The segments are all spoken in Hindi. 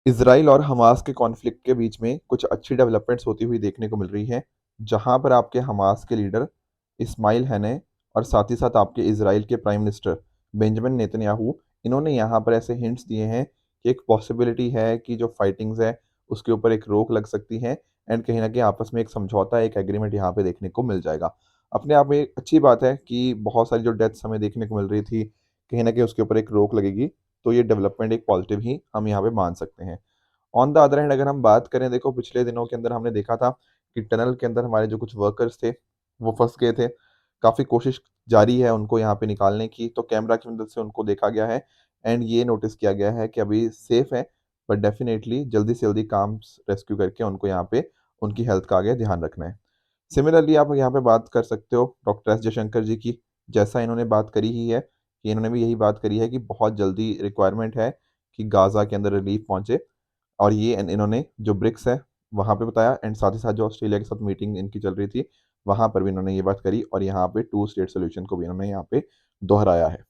इसराइल और हमास के कॉन्फ्लिक्ट के बीच में कुछ अच्छी डेवलपमेंट्स होती हुई देखने को मिल रही है, जहां पर आपके हमास के लीडर इस्माइल हने और साथ ही साथ आपके इसराइल के प्राइम मिनिस्टर बेंजामिन नेतन्याहू, इन्होंने यहाँ पर ऐसे हिंट्स दिए हैं कि एक पॉसिबिलिटी है कि जो फाइटिंग्स है उसके ऊपर एक रोक लग सकती है एंड कहीं ना कहीं आपस में एक समझौता, एक एग्रीमेंट यहाँ पे देखने को मिल जाएगा। अपने आप में एक अच्छी बात है कि बहुत सारी जो डेथ्स हमें देखने को मिल रही थी, कहीं ना कहीं उसके ऊपर एक रोक लगेगी। तो ये डेवलपमेंट एक पॉजिटिव ही हम यहाँ पे मान सकते हैं। ऑन द अदर हैंड अगर हम बात करें, देखो पिछले दिनों के अंदर हमने देखा था कि टनल के अंदर हमारे जो कुछ वर्कर्स थे वो फंस गए थे। काफ़ी कोशिश जारी है उनको यहाँ पे निकालने की, तो कैमरा की मदद से उनको देखा गया है एंड ये नोटिस किया गया है कि अभी सेफ है। बट डेफिनेटली जल्दी से जल्दी काम रेस्क्यू करके उनको यहाँ पे उनकी हेल्थ का आगे ध्यान रखना है। सिमिलरली आप यहाँ पे बात कर सकते हो डॉक्टर एस जयशंकर जी की। जैसा इन्होंने बात करी ही है कि इन्होंने भी यही बात करी है कि बहुत जल्दी रिक्वायरमेंट है कि गाज़ा के अंदर रिलीफ पहुंचे। और ये इन्होंने जो ब्रिक्स है वहाँ पे बताया एंड साथ ही साथ जो ऑस्ट्रेलिया के साथ मीटिंग इनकी चल रही थी वहाँ पर भी इन्होंने ये बात करी और यहाँ पे टू स्टेट सोल्यूशन को भी इन्होंने यहाँ पे दोहराया है।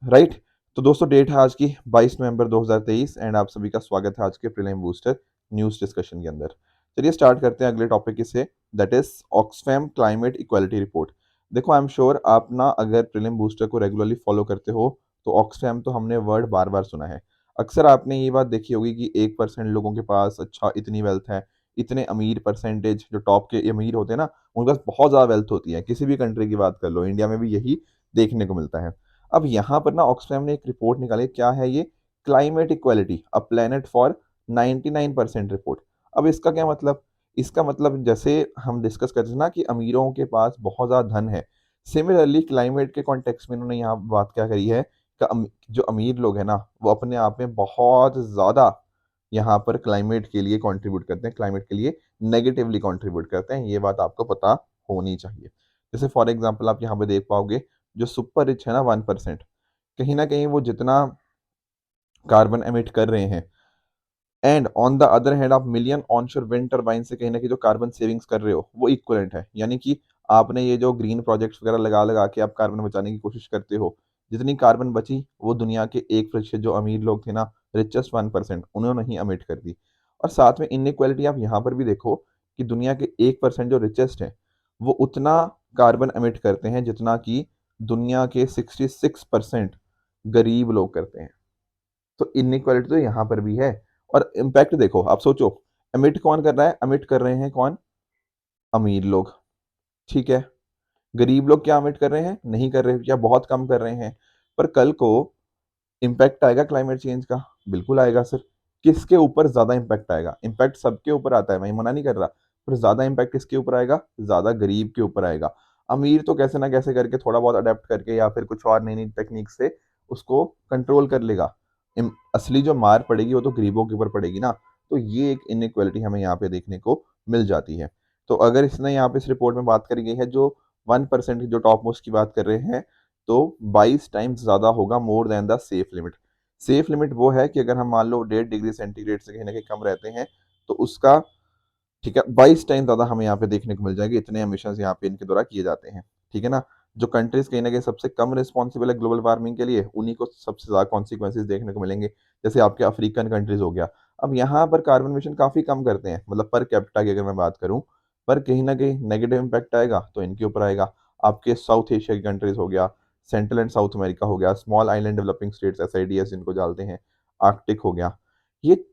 राइट। तो दोस्तों डेट है आज की 22 नवंबर 2023 एंड आप सभी का स्वागत है आज के प्रीलिम बूस्टर न्यूज़ डिस्कशन के अंदर। चलिए स्टार्ट करते हैं अगले टॉपिक से, that is Oxfam climate equality report. देखो आई एम श्योर आप ना अगर प्रीलिम बूस्टर को रेगुलरली फॉलो करते हो तो ऑक्सफैम तो हमने वर्ड बार बार सुना है। अक्सर आपने ये बात देखी होगी कि 1% लोगों के पास अच्छा इतनी वेल्थ है, इतने अमीर परसेंटेज जो टॉप के अमीर होते हैं ना उनके पास बहुत ज़्यादा वेल्थ होती है। किसी भी कंट्री की बात कर लो, इंडिया में भी यही देखने को मिलता है। अब यहाँ पर ना ऑक्सफैम ने एक रिपोर्ट निकाली, क्या है ये? Climate equality a planet for 99% report. अब इसका क्या मतलब? इसका मतलब जैसे हम डिस्कस करते थे ना कि अमीरों के पास बहुत ज़्यादा धन है, सिमिलरली क्लाइमेट के कॉन्टेक्स्ट में इन्होंने यहाँ बात क्या करी है कि जो अमीर लोग हैं ना वो अपने आप में बहुत ज़्यादा यहाँ पर क्लाइमेट के लिए कंट्रीब्यूट करते हैं, क्लाइमेट के लिए नेगेटिवली कंट्रीब्यूट करते हैं। ये बात आपको पता होनी चाहिए। जैसे फॉर एग्जांपल आप यहाँ पे देख पाओगे जो सुपर रिच है ना 1%, कहीं ना कहीं वो जितना कार्बन एमिट कर रहे हैं and on the other hand आप मिलियन ऑनशोर विंड टरबाइन से कहीं ना कहीं जो कार्बन सेविंग्स कर रहे हो वो इक्वलेंट है। यानी कि आपने ये जो ग्रीन प्रोजेक्ट्स वगैरह लगा लगा के आप कार्बन बचाने की कोशिश करते हो, जितनी कार्बन बची वो दुनिया के 1% जो अमीर लोग थे ना, रिचेस्ट 1%, उन्होंने ही अमिट कर दी। और साथ में इनइक्वालिटी आप यहाँ पर भी देखो कि दुनिया के 1% जो रिचेस्ट है वो उतना कार्बन एमिट करते हैं जितना कि दुनिया के 66% गरीब लोग करते हैं। तो इनइक्वालिटी तो यहाँ पर भी है। और इम्पैक्ट देखो, आप सोचो, एमिट कौन कर रहा है? एमिट कर रहे हैं कौन? अमीर लोग। ठीक है। गरीब लोग क्या एमिट कर रहे हैं? नहीं कर रहे या बहुत कम कर रहे हैं। पर कल को इम्पैक्ट आएगा क्लाइमेट चेंज का, बिल्कुल आएगा सर। किसके ऊपर ज्यादा इम्पैक्ट आएगा? इम्पैक्ट सबके ऊपर आता है, मैं मना नहीं कर रहा, पर ज्यादा इम्पैक्ट किसके ऊपर आएगा? ज्यादा गरीब के ऊपर आएगा। अमीर तो कैसे ना कैसे करके थोड़ा बहुत अडेप्ट करके या फिर कुछ और नई नई टेक्निक से उसको कंट्रोल कर लेगा। असली जो मार पड़ेगी वो तो गरीबों के ऊपर पड़ेगी ना। तो ये एक इनइक्वालिटी हमें यहाँ पे देखने को मिल जाती है। तो अगर इसने यहाँ पे इस रिपोर्ट में बात करी गई है जो 1% जो टॉप मोस्ट की बात कर रहे हैं, तो 22 टाइम्स ज़्यादा होगा more than the safe limit. Safe limit वो है कि अगर हम मान लो 1.5 डिग्री सेंटीग्रेड से कहीं ना कहीं कम रहते हैं तो उसका, ठीक है, 22 टाइम ज़्यादा हमें यहाँ पे देखने को मिल जाएगी। इतने एमिशंस यहाँ पे इनके द्वारा किए जाते हैं। ठीक है ना। जो कंट्रीज कहीं ना कहीं सबसे कम रिस्पॉन्सिबल है ग्लोबल वार्मिंग के लिए, उन्हीं को सबसे ज़्यादा कॉन्सिक्वेंसेज देखने को मिलेंगे। जैसे आपके अफ्रीकन कंट्रीज हो गया। अब यहाँ पर कार्बन मिशन काफ़ी कम करते हैं, मतलब पर कैपिटा की अगर मैं बात करूँ, पर कहीं ना कहीं नेगेटिव इम्पैक्ट आएगा तो इनके ऊपर आएगा। आपके साउथ एशिया की कंट्रीज हो गया, सेंट्रल एंड साउथ अमेरिका हो गया, small island developing states SIDS जिनको डालते हैं, आर्कटिक हो गया, ये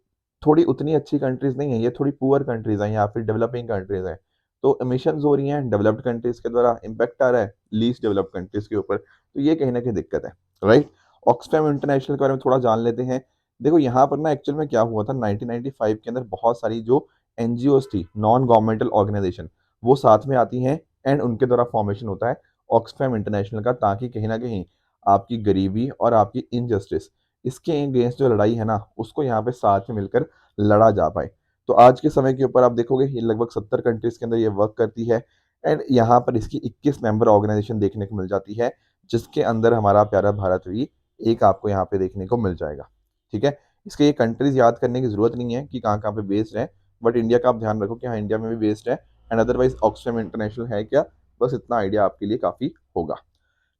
थोड़ी उतनी अच्छी कंट्रीज नहीं है, ये थोड़ी पुअर कंट्रीज हैं या फिर डेवलपिंग कंट्रीज हैं। तो एमिशंस हो रही हैं डेवलप्ड कंट्रीज के द्वारा, इम्पैक्ट आ रहा है लीस्ट डेवलप्ड कंट्रीज के ऊपर। तो ये कहीं ना कहीं दिक्कत है। राइट। ऑक्सफैम इंटरनेशनल के बारे में थोड़ा जान लेते हैं। देखो यहाँ पर ना एक्चुअल में क्या हुआ था, 1995 के अंदर बहुत सारी जो NGOs थी, नॉन गवर्नमेंटल ऑर्गेनाइजेशन, वो साथ में आती हैं एंड उनके द्वारा फॉर्मेशन होता है ऑक्सफैम इंटरनेशनल का, ताकि कहीं ना कहीं आपकी गरीबी और आपकी इनजस्टिस, इसके अगेंस्ट जो लड़ाई है ना उसको यहाँ पे साथ में मिलकर लड़ा जा पाए। तो आज के समय के ऊपर आप देखोगे ये लगभग 70 कंट्रीज के अंदर ये वर्क करती है एंड यहाँ पर इसकी 21 मेंबर ऑर्गेनाइजेशन देखने को मिल जाती है, जिसके अंदर हमारा प्यारा भारत भी एक आपको यहाँ पे देखने को मिल जाएगा। ठीक है। इसके ये कंट्रीज याद करने की जरूरत नहीं है कि कहाँ कहाँ पे बेस्ड है, बट इंडिया का आप ध्यान रखो कि हाँ इंडिया में भी बेस्ड है एंड अदरवाइज ऑक्सफैम इंटरनेशनल है क्या, बस इतना आइडिया आपके लिए काफी होगा।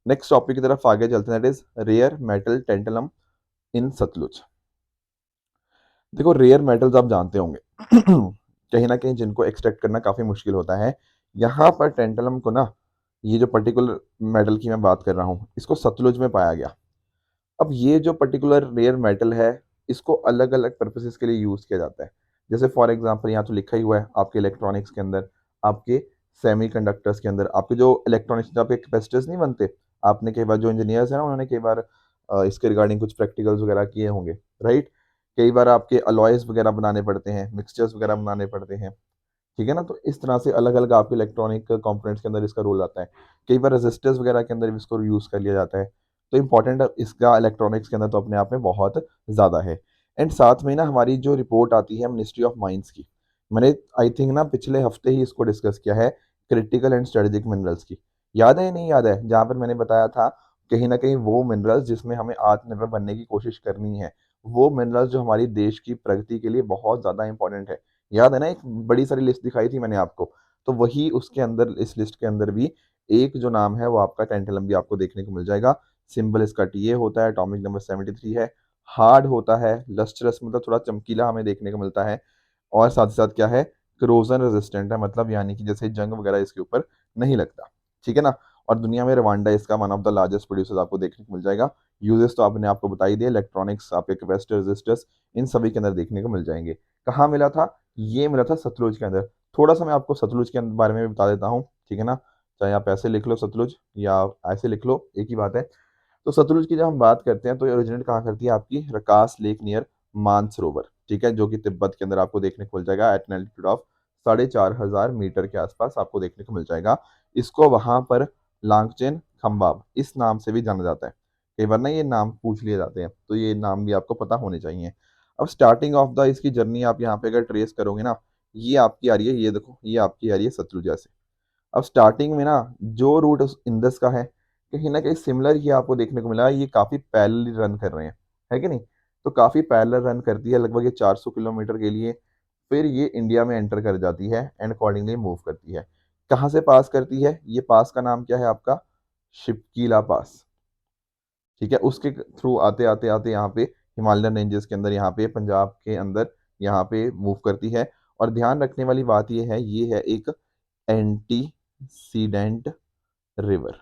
नेक्स्ट टॉपिक की तरफ आगे चलते हैं, that is rare metal tantalum in Sutlej. देखो रेयर मेटल्स आप जानते होंगे कहीं ना कहीं जिनको एक्सट्रैक्ट करना काफ़ी मुश्किल होता है। यहाँ पर टेंटलम को ना, ये जो पर्टिकुलर मेटल की मैं बात कर रहा हूँ, इसको सतलुज में पाया गया। अब ये जो पर्टिकुलर रेयर मेटल है, इसको अलग अलग पर्पसेस के लिए यूज़ किया जाता है। जैसे फॉर एग्जांपल यहाँ तो लिखा ही हुआ है आपके इलेक्ट्रॉनिक्स के अंदर, आपके सेमीकंडक्टर्स के अंदर, आपके जो इलेक्ट्रॉनिक्स में आपके कैपेसिटर्स नहीं बनते, आपने कई बार जो इंजीनियर्स हैं ना, उन्होंने कई बार इसके रिगार्डिंग कुछ प्रैक्टिकल्स वगैरह किए होंगे, राइट। कई बार आपके अलॉयज वगैरह बनाने पड़ते हैं, मिक्सचर्स वगैरह बनाने पड़ते हैं, ठीक है ना। तो इस तरह से अलग अलग आपके इलेक्ट्रॉनिक कंपोनेंट्स के अंदर इसका रोल आता है। कई बार रेजिस्टर्स वगैरह के अंदर भी इसको यूज़ कर लिया जाता है। तो इंपॉर्टेंट इसका इलेक्ट्रॉनिक्स के अंदर तो अपने आप में बहुत ज़्यादा है। एंड साथ में ना हमारी जो रिपोर्ट आती है मिनिस्ट्री ऑफ माइंस की, मैंने आई थिंक ना पिछले हफ्ते ही इसको डिस्कस किया है, क्रिटिकल एंड स्ट्रेटेजिक मिनरल्स की। याद है या नहीं याद है, जहाँ पर मैंने बताया था कहीं ना कहीं वो मिनरल्स जिसमें हमें आत्मनिर्भर बनने की कोशिश करनी है, वो मिनरल्स जो हमारी देश की प्रगति के लिए बहुत ज़्यादा इंपॉर्टेंट है। याद है ना, एक बड़ी सारी लिस्ट दिखाई थी मैंने आपको। तो वही उसके अंदर, इस लिस्ट के अंदर भी एक जो नाम है वो आपका टेंटलम भी आपको देखने को मिल जाएगा। सिंबल इसका टीए होता है, एटॉमिक नंबर 73 है, हार्ड होता है, लस्ट्रस मतलब थोड़ा चमकीला हमें देखने को मिलता है, और साथ ही साथ क्या है, क्रोजन रेजिस्टेंट है, मतलब यानी कि जैसे जंग वगैरह इसके ऊपर नहीं लगता, ठीक है ना। और दुनिया में रवांडा इसका one of the largest producer आपको देखने को मिल जाएगा। यूजेस तो आपने आपको बता ही दिया, इलेक्ट्रॉनिक्स, आपके कैपेसिटर, रेजिस्टर्स, इन सभी के अंदर देखने को मिल जाएंगे। कहाँ मिला था, ये मिला था सतलुज के अंदर। थोड़ा सा मैं आपको सतलुज के बारे में भी बता देता हूँ, ठीक है ना। चाहे आप ऐसे लिख लो सतलुज या ऐसे लिख लो, एक ही बात है। तो सतलुज की जब हम बात करते हैं तो ये ओरिजिनेट कहाँ करती है, आपकी रकास लेक नियर मानसरोवर, ठीक है, जो कि तिब्बत के अंदर आपको देखने को मिल जाएगा at an altitude of 4500 metre के आसपास आपको देखने को मिल जाएगा। इसको वहां पर लांगचेन खम्बाब इस नाम से भी जाना जाता है। कई बार ना ये नाम पूछ लिए जाते हैं, तो ये नाम भी आपको पता होने चाहिए। अब स्टार्टिंग ऑफ द इसकी जर्नी आप यहाँ पे अगर ट्रेस करोगे ना, ये आपकी आ रही है, ये देखो ये आपकी आ रही है सतलुजा से। अब स्टार्टिंग में ना जो रूट उस इंडस का है, कहीं ना कहीं सिमिलर ही आपको देखने को मिला, ये काफ़ी पैरेलल रन कर रहे हैं, है कि नहीं। तो काफ़ी पैरेलल रन करती है, लगभग ये 400 किलोमीटर के लिए। फिर ये इंडिया में एंटर कर जाती है एंड अकॉर्डिंगली मूव करती है। कहाँ से पास करती है, ये पास का नाम क्या है आपका, शिपकीला पास, ठीक है। उसके थ्रू आते आते आते यहाँ पे हिमालयन रेंजेस के अंदर, यहाँ पे पंजाब के अंदर, यहाँ पे मूव करती है। और ध्यान रखने वाली बात ये है एक एंटीसीडेंट रिवर।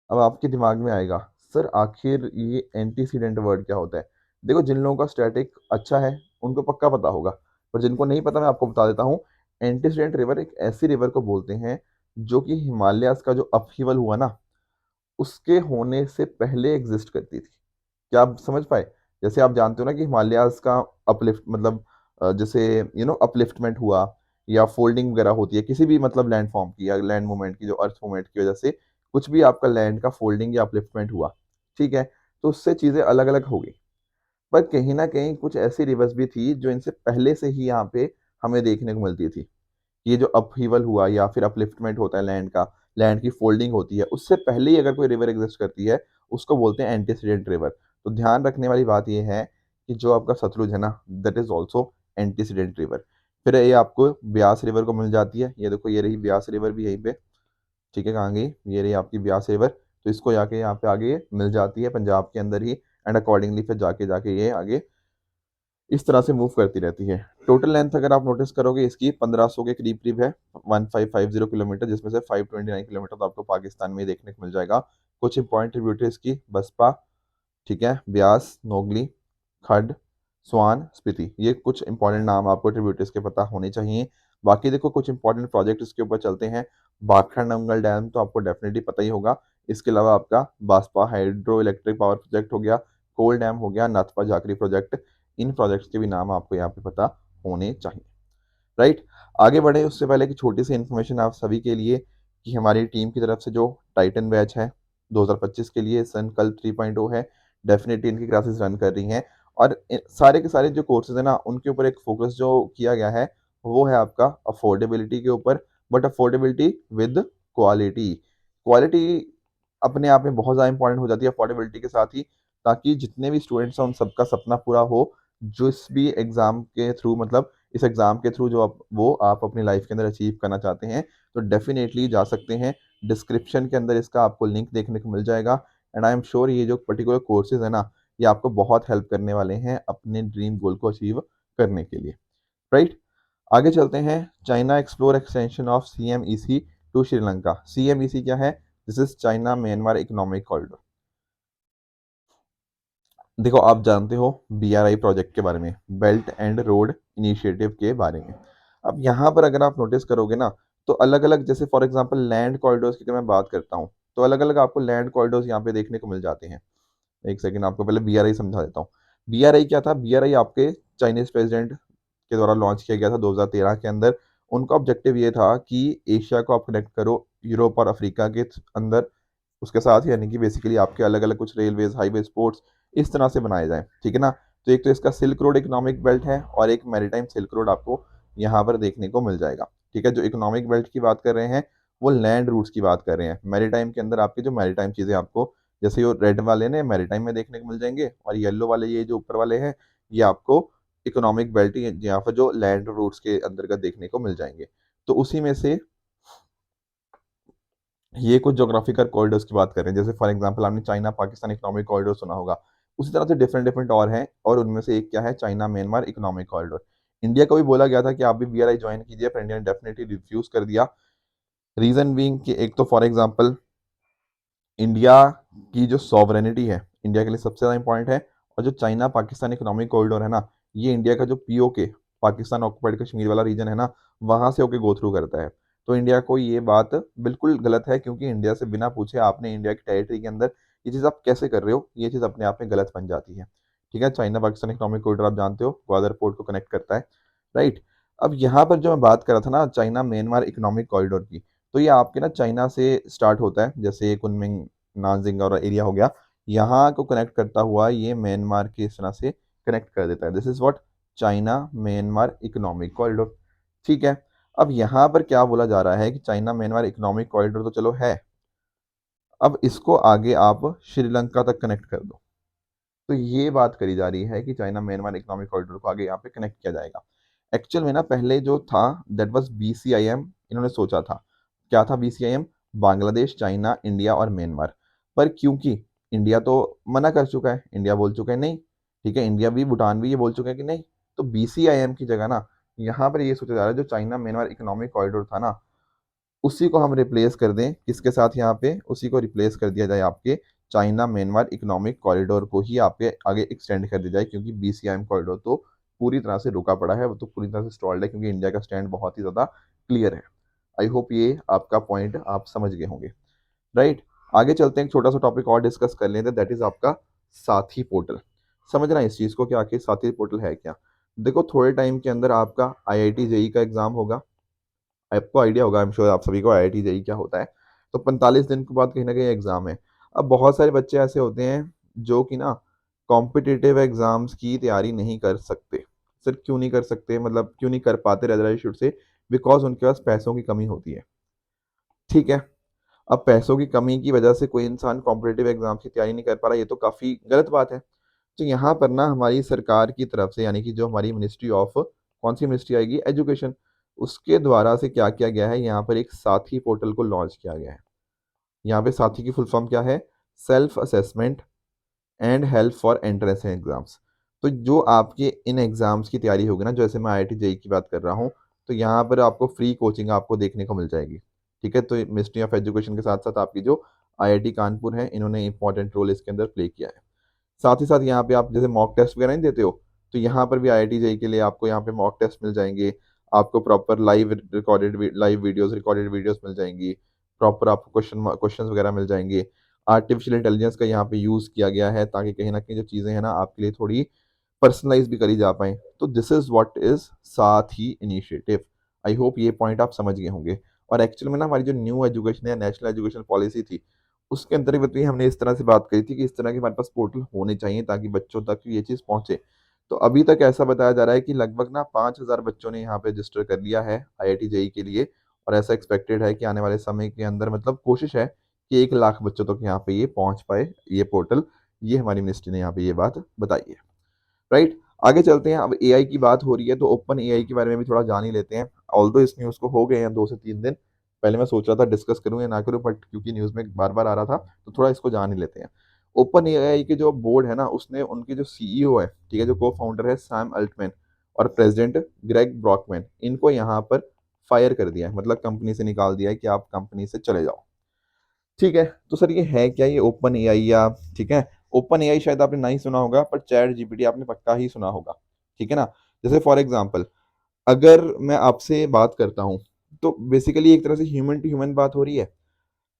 अब आपके दिमाग में आएगा, सर आखिर ये एंटीसीडेंट वर्ड क्या होता है। देखो जिन लोगों का स्टैटिक अच्छा है उनको पक्का पता होगा, पर जिनको नहीं पता मैं आपको बता देता हूँ। एंटीसीडेंट रिवर एक ऐसी रिवर को बोलते हैं जो कि हिमालयास का जो अपहीवल हुआ ना, उसके होने से पहले एग्जिस्ट करती थी। क्या आप समझ पाए। जैसे आप जानते हो ना कि हिमालयाज का अपलिफ्ट मतलब जैसे अपलिफ्टमेंट हुआ या फोल्डिंग वगैरह होती है किसी भी मतलब लैंड फॉर्म की या लैंड मूवमेंट की, जो अर्थ मूवमेंट की वजह से कुछ भी आपका लैंड का फोल्डिंग या अपलिफ्टमेंट हुआ, ठीक है, तो उससे चीज़ें अलग अलग हो गई। पर कहीं ना कहीं कुछ ऐसी रिवर्स भी थी जो इनसे पहले से ही यहाँ पे हमें देखने को मिलती थी। ये जो अपहीवल हुआ या फिर अपलिफ्टमेंट होता है लैंड का, लैंड की फोल्डिंग होती है, उससे पहले ही अगर कोई रिवर एग्जिस्ट करती है, उसको बोलते हैं एंटीसीडेंट रिवर। तो ध्यान रखने वाली बात ये है कि जो आपका सतलुज है ना, that is also antecedent river. फिर ये आपको ब्यास रिवर को मिल जाती है, ये देखो ये रही ब्यास रिवर भी यहीं पे, ठीक है, कहाँ गई, ये रही आपकी ब्यास रिवर। तो इसको जाके यहाँ पे आगे मिल जाती है पंजाब के अंदर ही, एंड अकॉर्डिंगली फिर जाके जाके ये आगे इस तरह से मूव करती रहती है। टोटल लेंथ अगर आप नोटिस करोगे इसकी 1500 के करीब करीब है, 1550 किलोमीटर, जिसमें से 529 किलोमीटर तो आपको पाकिस्तान में ही देखने को मिल जाएगा। कुछ इंपॉर्टेंट ट्रिब्यूटरीज की, बसपा, ठीक है, ब्यास, नोगली, खड्ड, स्वान, स्पीति, ये कुछ इंपॉर्टेंट नाम आपको ट्रिब्यूटरीज के पता होने चाहिए। बाकी देखो कुछ इंपॉर्टेंट प्रोजेक्ट इसके ऊपर चलते हैं। भाखड़ा नंगल डैम तो आपको डेफिनेटली पता ही होगा। इसके अलावा आपका Baspa hydro electric power project हो गया, कोल डैम हो गया, नाथपा झाकरी प्रोजेक्ट, इन प्रोजेक्ट्स के भी नाम आपको यहाँ पे पता होने चाहिए, राइट। आगे बढ़े उससे पहले की छोटी सी इन्फॉर्मेशन आप सभी के लिए कि हमारी टीम की तरफ से जो टाइटन बैच है 2025 के लिए संकल्प 3.0 है, डेफिनेटली इनकी क्लासेस रन कर रही हैं। और सारे के सारे जो कोर्सेज है ना, उनके ऊपर एक फोकस जो किया गया है वो है आपका अफोर्डेबिलिटी के ऊपर, but affordability with quality. Quality अपने आप में बहुत ज़्यादा इंपॉर्टेंट हो जाती है अफोर्डेबिलिटी के साथ ही, ताकि जितने भी स्टूडेंट्स हैं उन सबका सपना पूरा हो। जिस भी एग्ज़ाम के थ्रू मतलब इस एग्ज़ाम के थ्रू जो आप अपनी लाइफ के अंदर अचीव करना चाहते हैं, तो डेफिनेटली जा सकते हैं। डिस्क्रिप्शन के अंदर इसका आपको लिंक देखने को मिल जाएगा। एंड आई एम श्योर ये जो पर्टिकुलर कोर्सेज है ना, ये आपको बहुत हेल्प करने वाले हैं अपने ड्रीम गोल को अचीव करने के लिए, राइट। आगे चलते हैं। China explore extension of CMEC to Sri Lanka. CMEC क्या है? This is China Myanmar economic corridor. देखो आप जानते हो BRI प्रोजेक्ट के बारे में, बेल्ट एंड रोड इनिशिएटिव के बारे में। अब यहाँ पर अगर आप नोटिस करोगे ना, तो अलग अलग, जैसे फॉर एग्जांपल लैंड कॉरिडोर्स की अगर मैं बात करता हूँ, तो अलग अलग आपको लैंड कॉरिडोर्स यहाँ पे देखने को मिल जाते हैं। एक सेकंड, आपको पहले BRI समझा देता हूँ। BRI क्या था? BRI आपके चाइनीज प्रेसिडेंट के द्वारा लॉन्च किया गया था 2013 के अंदर। उनका ऑब्जेक्टिव ये था कि एशिया को आप कनेक्ट करो यूरोप और अफ्रीका के अंदर, उसके साथ ही यानी कि बेसिकली आपके अलग अलग कुछ रेलवेज, हाईवे, स्पोर्ट्स इस तरह से बनाए जाएं, ठीक है ना। तो एक तो इसका सिल्क रोड इकोनॉमिक बेल्ट है और एक मैरीटाइम सिल्क रोड आपको यहाँ पर देखने को मिल जाएगा, ठीक है। जो इकोनॉमिक बेल्ट की बात कर रहे हैं वो लैंड रूट्स की बात कर रहे हैं। मैरीटाइम के अंदर आपके जो मैरीटाइम चीज़ें आपको, जैसे ये रेड वाले ने मैरीटाइम में देखने को मिल जाएंगे, और येलो वाले ये जो ऊपर वाले हैं ये आपको इकोनॉमिक बेल्ट यहाँ पर जो लैंड रूट्स के अंतर्गत देखने को मिल जाएंगे। तो उसी में से ये कुछ ज्योग्राफिकल कॉरिडोर्स की बात कर रहे हैं। जैसे फॉर एग्जांपल आपने चाइना पाकिस्तान इकोनॉमिक कॉरिडोर सुना होगा, उसी तरह से डिफरेंट डिफरेंट और हैं, और उनमें से एक क्या है? China Myanmar economic corridor. India को भी बोला गया था कि आप भी BRI ज्वाइन कीजिए, पर इंडिया ने डेफिनेटली रिफ्यूज कर दिया। रीजन बीइंग कि एक तो फॉर एग्जांपल इंडिया की जो सॉवरेनिटी है इंडिया के लिए सबसे ज़्यादा इंपॉर्टेंट है, और जो चाइना पाकिस्तान इकोनॉमिक कॉरिडोर है ना, ये इंडिया का जो POK पाकिस्तान ऑक्युपाइड कश्मीर वाला रीजन है ना, वहाँ से होके गो थ्रू करता है। तो इंडिया को ये बात बिल्कुल गलत है, क्योंकि इंडिया से बिना पूछे आपने इंडिया की टेरिटरी के अंदर ये चीज़ आप कैसे कर रहे हो, ये चीज़ अपने आप में गलत बन जाती है, ठीक है। चाइना पाकिस्तान इकोनॉमिक कॉरिडोर आप जानते हो ग्वादर पोर्ट को कनेक्ट करता है, राइट। अब यहाँ पर जो मैं बात कर रहा था ना चाइना म्यांमार इकोनॉमिक कॉरिडोर की, तो ये आपके ना चाइना से स्टार्ट होता है, जैसे कुनमिंग नानजिंग और एरिया हो गया, यहाँ को कनेक्ट करता हुआ ये म्यांमार के इस तरह से कनेक्ट कर देता है। This is what China Myanmar economic corridor, ठीक है। अब यहाँ पर क्या बोला जा रहा है कि चाइना म्यांमार इकोनॉमिक कॉरिडोर तो चलो है, अब इसको आगे आप श्रीलंका तक कनेक्ट कर दो। तो ये बात करी जा रही है कि चाइना म्यांमार इकोनॉमिक कॉरिडोर को आगे यहाँ पे कनेक्ट किया जाएगा। एक्चुअल में ना पहले जो था दैट वाज BCIM, इन्होंने सोचा था। क्या था BCIM? बांग्लादेश, चाइना, इंडिया और म्यांमार। पर क्योंकि इंडिया तो मना कर चुका है, इंडिया बोल चुका है नहीं, ठीक है, इंडिया भी भूटान भी ये बोल चुके हैं कि नहीं, तो BCIM की जगह ना यहाँ पर ये सोचा जा रहा है जो चाइना म्यांमार इकोनॉमिक कॉरिडोर था ना, उसी को हम रिप्लेस कर दें किसके साथ? यहाँ पे उसी को रिप्लेस कर दिया जाए आपके चाइना म्यांमार इकोनॉमिक कॉरिडोर को ही आपके आगे एक्सटेंड कर दिया जाए, क्योंकि BCIM कॉरिडोर तो पूरी तरह से रुका पड़ा है, वो तो पूरी तरह से स्टॉल्ड है, क्योंकि इंडिया का स्टैंड बहुत ही ज़्यादा क्लियर है। आई होप ये आपका पॉइंट आप समझ गए होंगे, राइट। आगे चलते हैं, एक छोटा सा टॉपिक और डिस्कस कर लेते हैं, दैट इज आपका साथी पोर्टल। समझना इस चीज़ को कि आखिर साथी पोर्टल है क्या। देखो थोड़े टाइम के अंदर आपका IIT JEE का एग्जाम होगा, आपको आइडिया होगा, आई एम श्योर आप सभी को IIT JEE क्या होता है। तो 45 दिन के बाद कहीं ना कहीं एग्जाम है। अब बहुत सारे बच्चे ऐसे होते हैं जो कि ना कॉम्पिटिटिव एग्जाम्स की तैयारी नहीं कर सकते। सर क्यों नहीं कर सकते, मतलब क्यों नहीं कर पाते, rather I should say because उनके पास पैसों की कमी होती है, ठीक है। अब पैसों की कमी की वजह से कोई इंसान कॉम्पिटिटिव एग्जाम की तैयारी नहीं कर पा रहा, ये तो काफ़ी गलत बात है। तो यहाँ पर ना हमारी सरकार की तरफ से, यानी कि जो हमारी मिनिस्ट्री ऑफ, कौन सी मिनिस्ट्री आएगी? एजुकेशन, उसके द्वारा से क्या किया गया है, यहाँ पर एक साथी पोर्टल को लॉन्च किया गया है। यहाँ पे साथी की फुल फॉर्म क्या है? Self assessment and help for entrance exams. तो जो आपके इन एग्जाम्स की तैयारी होगी ना, जैसे मैं IIT JEE की बात कर रहा हूँ, तो यहाँ पर आपको फ्री कोचिंग आपको देखने को मिल जाएगी, ठीक है। तो मिनिस्ट्री ऑफ एजुकेशन के साथ साथ आपकी जो IIT कानपुर है, इन्होंने इंपॉर्टेंट रोल इसके अंदर प्ले किया है। साथ ही साथ यहाँ पे आप जैसे मॉक टेस्ट वगैरह नहीं देते हो, तो यहाँ पर भी IIT JEE के लिए आपको यहाँ पे मॉक टेस्ट मिल जाएंगे, आपको proper live videos, recorded videos मिल जाएंगी, प्रॉपर आपको क्वेश्चंस वगैरह मिल जाएंगे। आर्टिफिशियल इंटेलिजेंस का यहाँ पे यूज़ किया गया है, ताकि कहीं ना कहीं जो चीज़ें हैं ना आपके लिए थोड़ी पर्सनलाइज भी करी जा पाए। तो दिस इज व्हाट इज साथ ही इनिशिएटिव। आई होप ये पॉइंट आप समझ गए होंगे। और एक्चुअल में ना हमारी जो न्यू एजुकेशन या नेशनल एजुकेशन पॉलिसी थी, उसके अंतर्गत भी हमने इस तरह से बात करी थी कि इस तरह के हमारे पास पोर्टल होने चाहिए ताकि बच्चों तक ये चीज़ पहुंचे। तो अभी तक ऐसा बताया जा रहा है कि लगभग ना 5,000 बच्चों ने यहाँ पे रजिस्टर कर लिया है IIT JEE के लिए, और ऐसा एक्सपेक्टेड है कि आने वाले समय के अंदर, मतलब कोशिश है कि 1 लाख बच्चों तक यहाँ पे ये पहुंच पाए, ये पोर्टल। ये हमारी मिनिस्ट्री ने यहाँ पे ये बात बताई है, राइट। आगे चलते हैं। अब AI की बात हो रही है तो ओपन AI के बारे में भी थोड़ा जान ही लेते हैं। ऑल्दो इस न्यूज़ को हो गए हैं 2 से 3 दिन, पहले मैं सोच रहा था डिस्कस करूं या ना करूं, बट क्योंकि न्यूज़ में बार बार आ रहा था तो थोड़ा इसको जान ही लेते हैं। ओपन एआई के जो बोर्ड है ना, उसने उनके जो सीईओ है, ठीक है, जो को फाउंडर है सैम अल्टमैन और प्रेसिडेंट ग्रेग ब्रॉकमैन, इनको यहाँ पर फायर कर दिया है, मतलब कंपनी से निकाल दिया है कि आप कंपनी से चले जाओ। ठीक है, तो सर ये है क्या, ये ओपन एआई या, ठीक है, ओपन एआई शायद आपने नहीं सुना होगा, पर चैट जीपीटी आपने पक्का ही सुना होगा। ठीक है ना। जैसे फॉर एग्जाम्पल, अगर मैं आपसे बात करता हूँ, तो बेसिकली एक तरह से ह्यूमन टू ह्यूमन बात हो रही है।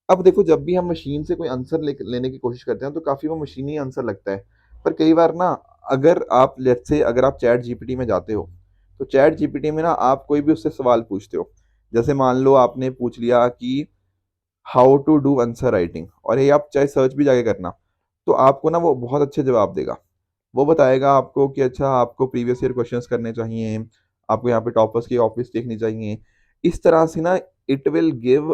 अब देखो, जब भी हम मशीन से कोई आंसर लेने की कोशिश करते हैं तो काफी वो मशीनी आंसर लगता है। पर कई बार ना, अगर आप लेट्स से अगर आप चैट जीपीटी में जाते हो, तो चैट जीपीटी में ना आप कोई भी उससे सवाल पूछते हो। जैसे मान लो आपने पूछ लिया कि how to do answer writing, और ये आप चाहे सर्च भी जाके करना, तो आपको ना वो बहुत अच्छे जवाब देगा। वो बताएगा आपको कि अच्छा, आपको प्रीवियस ईयर क्वेश्चंस करने चाहिए, आपको यहाँ पे टॉपर्स की ऑफिस देखनी चाहिए। इस तरह से ना it will give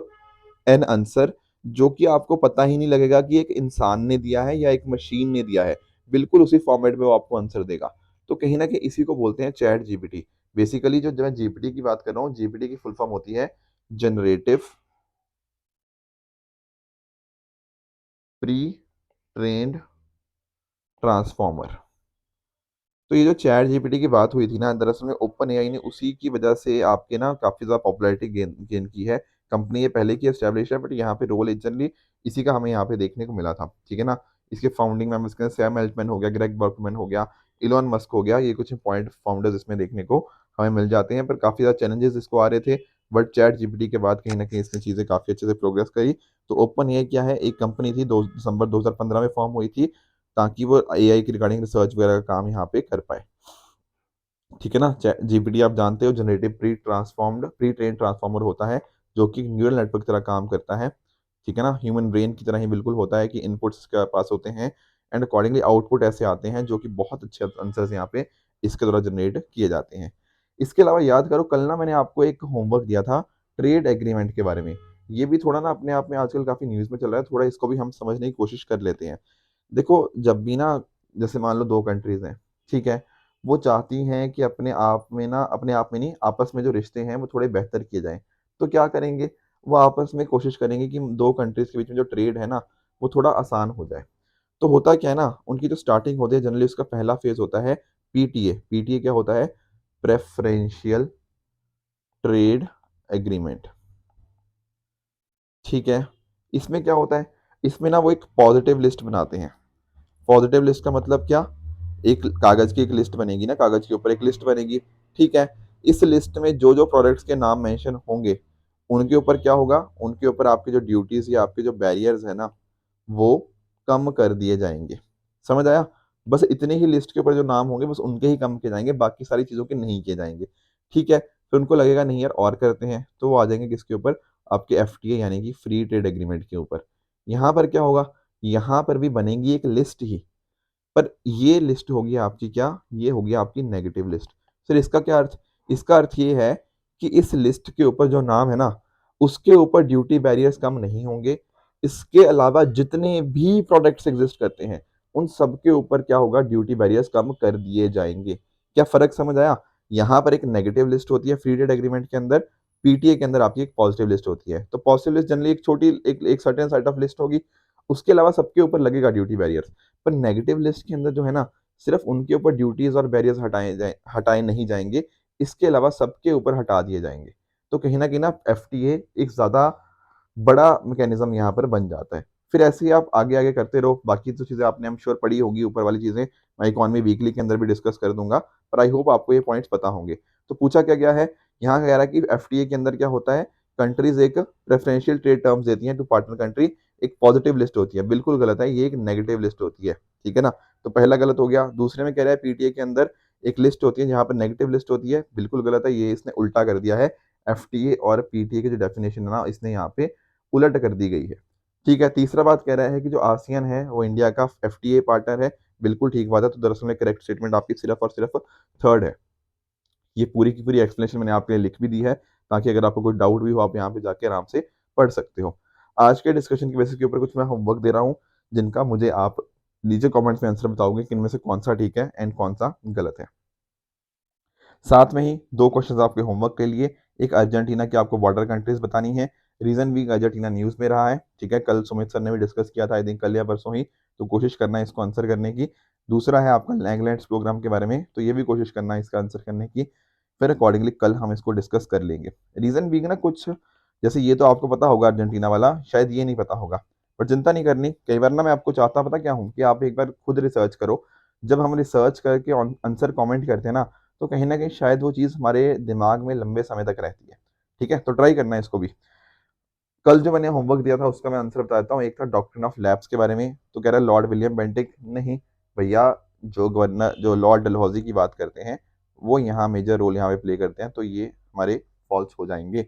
an answer, जो कि आपको पता ही नहीं लगेगा कि एक इंसान ने दिया है या एक मशीन ने दिया है। बिल्कुल उसी फॉर्मेट में वो आपको आंसर देगा। तो कहीं ना कहीं इसी को बोलते हैं चैट जीपीटी। बेसिकली जो मैं जीपीटी की बात कर रहा हूँ, जीपीटी की फुल फॉर्म होती है जनरेटिव प्री ट्रेन्ड ट्रांसफॉर्मर। तो ये जो चैट जीपीटी की बात हुई थी ना, दरअसल में ओपन एआई ने उसी की वजह से आपके ना काफी ज्यादा पॉपुलैरिटी गेन गेन की है। कंपनी ये पहले की एस्टेब्लिश है, बट यहाँ पे रोल जनरली इसी का हमें यहाँ पे देखने को मिला था। ठीक है ना। इसके फाउंडिंग मेंबर्स के सैम एल्टमैन हो गया, ग्रेग बर्कमैन हो गया, इलॉन मस्क हो गया, ये कुछ पॉइंट फाउंडर्स इसमें देखने को हमें मिल जाते हैं। पर काफी ज्यादा चैलेंजेस इसको आ रहे थे, बट चैट जीपीटी के बाद कहीं ना कहीं इसने चीजें काफी अच्छे से प्रोग्रेस करी। तो ओपन एआई क्या है, एक कंपनी थी, 2 दिसंबर 2015 में फॉर्म हुई थी, ताकि वो एआई की रिगार्डिंग रिसर्च वगैरह का काम यहाँ पे कर पाए। ठीक है ना। जीपीटी आप जानते हो जनरेटिव प्री ट्रेन ट्रांसफॉर्मर होता है, जो कि न्यूरल नेटवर्क की तरह काम करता है। ठीक है ना, ह्यूमन ब्रेन की तरह ही बिल्कुल होता है कि इनपुट्स इसके पास होते हैं एंड अकॉर्डिंगली आउटपुट ऐसे आते हैं, जो कि बहुत अच्छे आंसर्स यहाँ पे इसके द्वारा जनरेट किए जाते हैं। इसके अलावा याद करो, कल ना मैंने आपको एक होमवर्क दिया था ट्रेड एग्रीमेंट के बारे में। ये भी थोड़ा ना अपने आप में आजकल काफी न्यूज में चल रहा है, थोड़ा इसको भी हम समझने की कोशिश कर लेते हैं। देखो, जब भी ना, जैसे मान लो दो कंट्रीज हैं, ठीक है, वो चाहती हैं कि अपने आप में नहीं, आपस में जो रिश्ते हैं वो थोड़े बेहतर किए जाएं। तो क्या करेंगे, वो आपस में कोशिश करेंगे कि दो कंट्रीज के बीच में जो ट्रेड है ना, वो थोड़ा आसान हो जाए। तो होता क्या है ना, उनकी जो स्टार्टिंग होती है जनरली, उसका पहला फेज होता है पीटीए। पीटीए क्या होता है, प्रेफरेंशियल ट्रेड एग्रीमेंट। ठीक है। इसमें क्या होता है, इसमें ना वो एक पॉजिटिव लिस्ट बनाते हैं। पॉजिटिव लिस्ट का मतलब क्या, एक कागज की एक लिस्ट बनेगी ना, कागज के ऊपर एक लिस्ट बनेगी। ठीक है। इस लिस्ट में जो जो प्रोडक्ट्स के नाम मेंशन होंगे, उनके ऊपर क्या होगा, उनके ऊपर आपके जो ड्यूटीज या आपके जो बैरियर्स है ना, वो कम कर दिए जाएंगे। समझ आया। बस इतने ही लिस्ट के ऊपर जो नाम होंगे, बस उनके ही कम किए जाएंगे, बाकी सारी चीजों के नहीं किए जाएंगे। ठीक है। फिर उनको लगेगा नहीं यार, और करते हैं, तो वो आ जाएंगे किसके ऊपर, आपके एफटीए यानी कि फ्री ट्रेड एग्रीमेंट के ऊपर। यहाँ पर क्या होगा, यहाँ पर भी बनेगी एक लिस्ट ही, पर ये लिस्ट होगी आपकी क्या, ये होगी आपकी नेगेटिव लिस्ट। फिर इसका क्या अर्थ, इसका अर्थ ये है कि इस लिस्ट के ऊपर जो नाम है ना, उसके ऊपर ड्यूटी बैरियर्स कम नहीं होंगे। इसके अलावा जितने भी प्रोडक्ट्स एग्जिस्ट करते हैं, उन सब के ऊपर क्या होगा, ड्यूटी बैरियर्स कम कर दिए जाएंगे। क्या फर्क समझ आया। यहाँ पर एक नेगेटिव लिस्ट होती है फ्री ट्रेड एग्रीमेंट के अंदर, पीटीए के अंदर आपकी एक पॉजिटिव लिस्ट होती है। तो पॉजिटिव लिस्ट जनरली एक छोटी एक सर्टेन सेट ऑफ लिस्ट होगी, उसके अलावा सबके ऊपर लगेगा ड्यूटी बैरियर। पर नेगेटिव लिस्ट के अंदर जो है ना, सिर्फ उनके ऊपर ड्यूटीज और बैरियर्स हटाए नहीं जाएंगे, इसके अलावा सबके ऊपर हटा दिए जाएंगे। तो कहीं ना एफटीए एक ज्यादा बड़ा मैकेनिज्म यहाँ पर बन जाता है। फिर ऐसे ही आप आगे आगे करते रहो, बाकी तो चीजें आपने हम श्योर पढ़ी होगी, ऊपर वाली चीजें मैं इकॉनमी वीकली के अंदर भी डिस्कस कर दूंगा। पर आई होप आपको ये पॉइंट्स पता होंगे। तो पूछा क्या गया है, यहाँ कह रहा है कि एफटीए के अंदर क्या होता है, कंट्रीज एक प्रेफरेंशियल ट्रेड टर्म्स देती हैं टू पार्टनर कंट्री, एक पॉजिटिव लिस्ट होती है। बिल्कुल गलत है, ये एक नेगेटिव लिस्ट होती है। ठीक है ना। तो पहला गलत हो गया। दूसरे में कह रहा है पीटीए के अंदर एक लिस्ट होती है जहां पर नेगेटिव लिस्ट होती है, बिल्कुल गलत है, ये इसने उल्टा कर दिया है। एफटीए और पीटीए की जो डेफिनेशन है ना, इसने यहाँ पे उलट कर दी गई है। ठीक है। तीसरा बात कह रहा है कि जो आसियान है वो इंडिया का एफटीए पार्टनर है, बिल्कुल ठीक बात है। तो दरअसल में करेक्ट स्टेटमेंट आपकी सिर्फ और सिर्फ थर्ड है। ये पूरी की पूरी एक्सप्लेनेशन मैंने आपके लिए लिख भी दी है, ताकि अगर आपको कोई डाउट भी हो, आप यहाँ पे जाके आराम से पढ़ सकते हो। आज के डिस्कशन की बेसिस के ऊपर कुछ मैं होमवर्क दे रहा हूँ, जिनका मुझे आप नीचे कमेंट्स में आंसर बताओगे कि इनमें से कौन सा ठीक है एंड कौन सा गलत है। साथ में ही दो क्वेश्चंस आपके होमवर्क के लिए, एक अर्जेंटीना की आपको बॉर्डर कंट्रीज बतानी है। रीजन भी अर्जेंटीना न्यूज में रहा है। ठीक है, कल सुमित सर ने भी डिस्कस किया था, आई थिंक कल या परसों ही। तो कोशिश करना है इसको आंसर करने की। दूसरा है आपका लैंगलैंड्स प्रोग्राम के बारे में, तो ये भी कोशिश करना है इसका आंसर करने की। फिर अकॉर्डिंगली कल हम इसको डिस्कस कर लेंगे। रीज़न बीइंग ना कुछ, जैसे ये तो आपको पता होगा अर्जेंटीना वाला, शायद ये नहीं पता होगा, पर चिंता नहीं करनी। कई बार ना मैं आपको चाहता पता क्या हूँ कि आप एक बार खुद रिसर्च करो। जब हम रिसर्च करके आंसर कमेंट करते हैं ना, तो कहीं ना कहीं शायद वो चीज़ हमारे दिमाग में लंबे समय तक रहती है। ठीक है, तो ट्राई करना है इसको भी। कल जो मैंने होमवर्क दिया था उसका मैं आंसर बता देता हूँ। एक था डॉक्ट्रिन ऑफ लैब्स के बारे में, तो कह रहा है लॉर्ड विलियम बेंटिक। नहीं भैया, जो गवर्नर, जो लॉर्ड डलहौजी की बात करते हैं, वो यहाँ मेजर रोल यहाँ पे प्ले करते हैं, तो ये हमारे फॉल्स हो जाएंगे।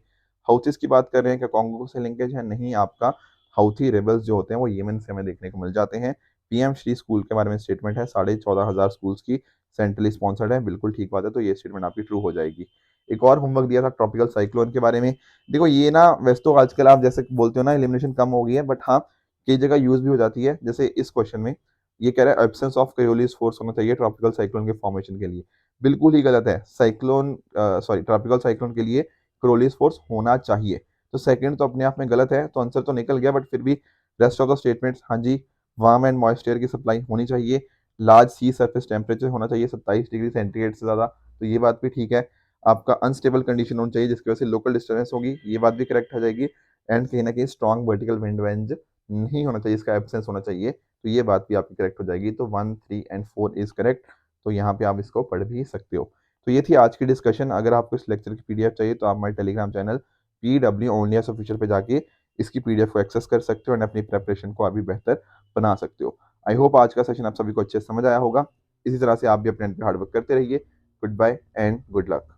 हाउथीज की बात कर रहे हैं, क्या कॉन्गो से लिंकेज है? नहीं, आपका हाउथी रेबल्स जो होते हैं वो येमन से हमें देखने को मिल जाते हैं। पीएम श्री स्कूल के बारे में स्टेटमेंट है, 14,500 स्कूल्स की सेंट्रली स्पॉन्सर्ड है, बिल्कुल ठीक बात है, तो ये स्टेटमेंट आपकी ट्रू हो जाएगी। एक और होमवर्क दिया था ट्रॉपिकल साइक्लोन के बारे में। देखो ये ना, वैसे तो आजकल आप जैसे बोलते हो ना एलिमिनेशन कम हो गई है, बट हाँ कई जगह यूज भी हो जाती है। जैसे इस क्वेश्चन में ये कह रहा है एब्सेंस ऑफ कोरियोलिस फोर्स होना चाहिए ट्रॉपिकल साइक्लोन के फॉर्मेशन के लिए। बिल्कुल ही गलत है। साइक्लोन सॉरी ट्रॉपिकल साइक्लोन के लिए कोरियोलिस फोर्स होना चाहिए। तो सेकंड तो अपने आप में गलत है, तो आंसर तो निकल गया, बट फिर भी रेस्ट ऑफ द स्टेटमेंट्स हाँ जी। वार्म एंड मॉइस्चर की सप्लाई होनी चाहिए। लार्ज सी सरफेस टेम्परेचर होना चाहिए 27 डिग्री सेंटीग्रेड से ज़्यादा, तो ये बात भी ठीक है। आपका अनस्टेबल कंडीशन होनी चाहिए जिसकी वजह से लोकल डिस्टर्बेंस होगी, ये बात भी करेक्ट हो जाएगी। एंड कहीं ना कहीं स्ट्रॉन्ग वर्टिकल विंड रेंज नहीं होना चाहिए, इसका एब्सेंस होना चाहिए, तो ये बात भी आपकी करेक्ट हो जाएगी। तो 1, 3 एंड 4 इज करेक्ट। तो यहाँ पे आप इसको पढ़ भी सकते हो। तो ये थी आज की डिस्कशन। अगर आपको इस लेक्चर की पीडीएफ चाहिए तो आप हमारे टेलीग्राम चैनल PW ओनलीस ऑफिशियल पे जाके इसकी पीडीएफ को एक्सेस कर सकते हो एंड अपनी प्रेपरेशन को अभी बेहतर बना सकते हो। आई होप आज का सेशन आप सभी को अच्छे से समझ आया होगा। इसी तरह से आप भी अपने हार्डवर्क करते रहिए। Good bye and good luck.